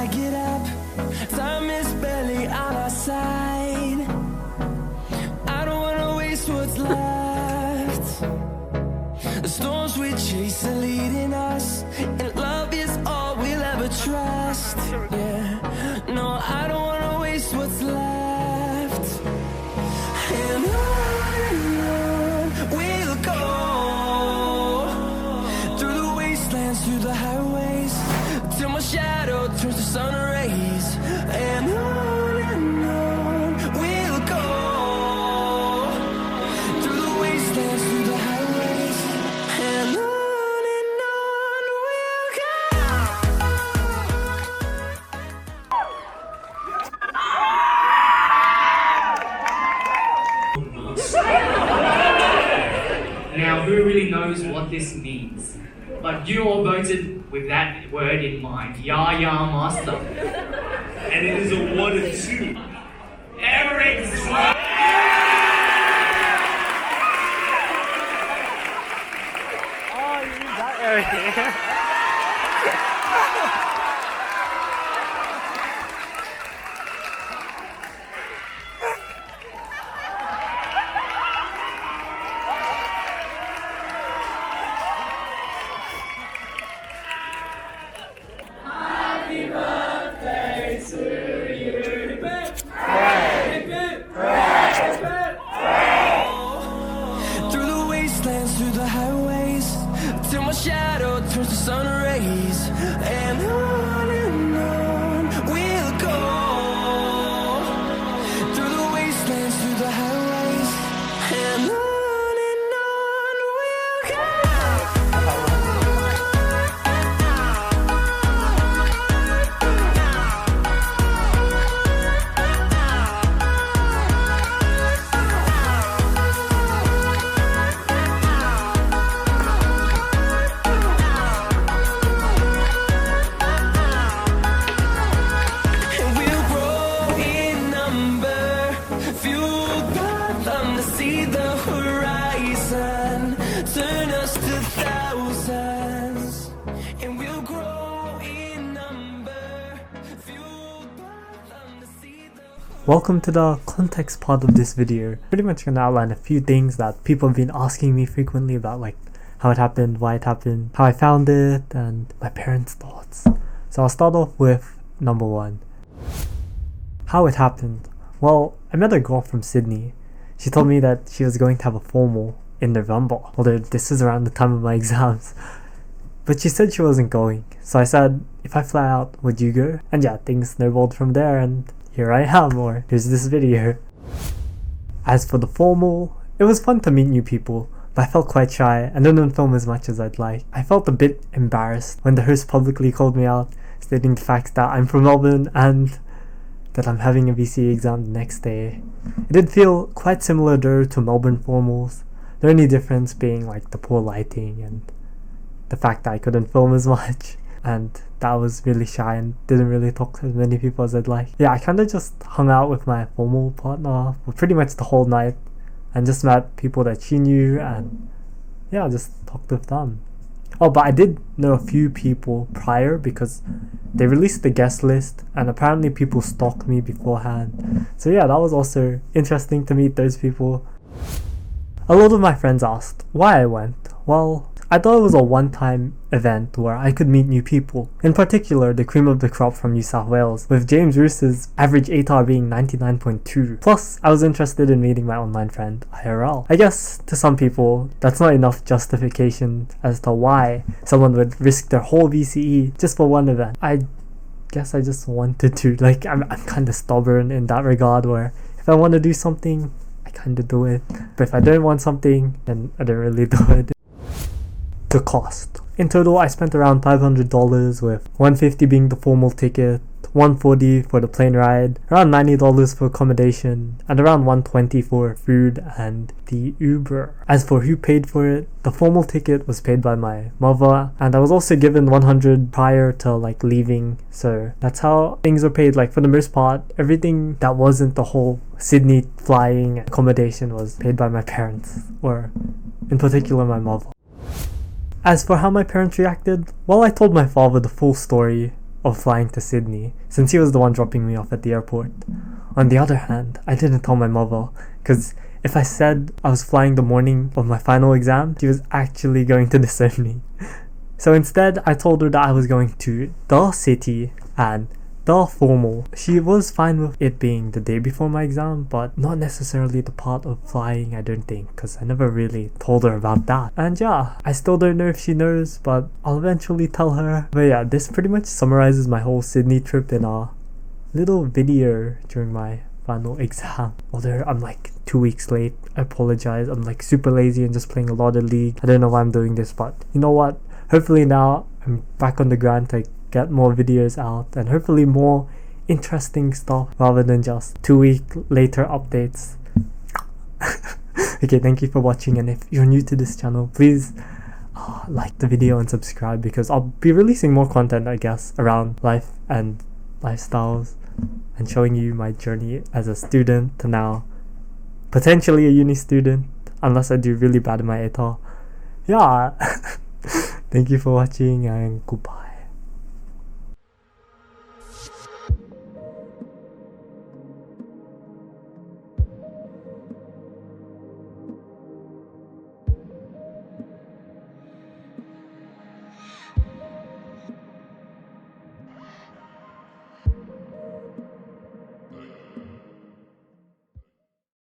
I get up, time is barely on our side. I don't wanna waste what's left. The storms we chase are leading us, and love is all we'll ever trust. Yeah, no, I don't wanna waste what's left. And on we'll go, through the wastelands, through the highways, till my shadow turns to sun rays. And on we'll go, through the wastelands, through the highways, and on we'll go. Now, who really knows what this means? But you all voted with that word in mind. Ya master. And it is a 1 and 2. Aries! Oh, you mean that area? Through the wastelands, through the highways, till my shadow turns to sun rays. And on we'll go, through the wastelands, through the highways, and on we'll go. And we'll grow in number, fueled by them to see the horizon, turn us to thousands. And we'll grow in number, fueled by them to see the. Welcome to the context part of this video. Pretty much gonna outline a few things that people have been asking me frequently about, like how it happened, why it happened, how I found it, and my parents' thoughts. So I'll start off with number 1. How it happened. Well, I met a girl from Sydney. She told me that she was going to have a formal in November, although this is around the time of my exams. But she said she wasn't going. So I said, if I fly out, would you go? And yeah, things snowballed from there, and here I am, or here's this video. As for the formal, it was fun to meet new people, but I felt quite shy and didn't film as much as I'd like. I felt a bit embarrassed when the host publicly called me out, stating the fact that I'm from Melbourne and that I'm having a VCE exam the next day. It did feel quite similar though to Melbourne formals, the only difference being like the poor lighting and the fact that I couldn't film as much, and that I was really shy and didn't really talk to as many people as I'd like. Yeah, I kinda just hung out with my formal partner for pretty much the whole night and just met people that she knew, and yeah, just talked with them. Oh, but I did know a few people prior because they released the guest list and apparently people stalked me beforehand. So yeah, that was also interesting to meet those people. A lot of my friends asked why I went. Well, I thought it was a one-time event where I could meet new people, in particular the cream of the crop from New South Wales, with James Ruse's average ATAR being 99.2. Plus, I was interested in meeting my online friend, IRL. I guess, to some people, that's not enough justification as to why someone would risk their whole VCE just for one event. I guess I just wanted to. Like, I'm kind of stubborn in that regard, where if I want to do something, I kind of do it. But if I don't want something, then I don't really do it. The cost. In total, I spent around $500, with $150 being the formal ticket, $140 for the plane ride, around $90 for accommodation, and around $120 for food and the Uber. As for who paid for it, the formal ticket was paid by my mother, and I was also given $100 prior to leaving, so that's how things were paid. For the most part, everything that wasn't the whole Sydney flying accommodation was paid by my parents, or in particular my mother. As for how my parents reacted, well, I told my father the full story, of flying to Sydney, since he was the one dropping me off at the airport. On the other hand, I didn't tell my mother, because if I said I was flying the morning of my final exam, she was actually going to disown me. So instead, I told her that I was going to the city and the formal. She was fine with it being the day before my exam, but not necessarily the part of flying, I don't think, because I never really told her about that. And yeah, I still don't know if she knows, but I'll eventually tell her. But yeah, this pretty much summarizes my whole Sydney trip in a little video during my final exam. Although I'm like 2 weeks late, I apologize. I'm like super lazy and just playing a lot of League. I don't know why I'm doing this, but you know what? Hopefully now I'm back on the grind to get more videos out and hopefully more interesting stuff rather than just 2 week later updates. Okay, thank you for watching, and if you're new to this channel, please like the video and subscribe, because I'll be releasing more content, I guess, around life and lifestyles and showing you my journey as a student to now potentially a uni student, unless I do really bad in my ETA. Yeah. Thank you for watching and goodbye.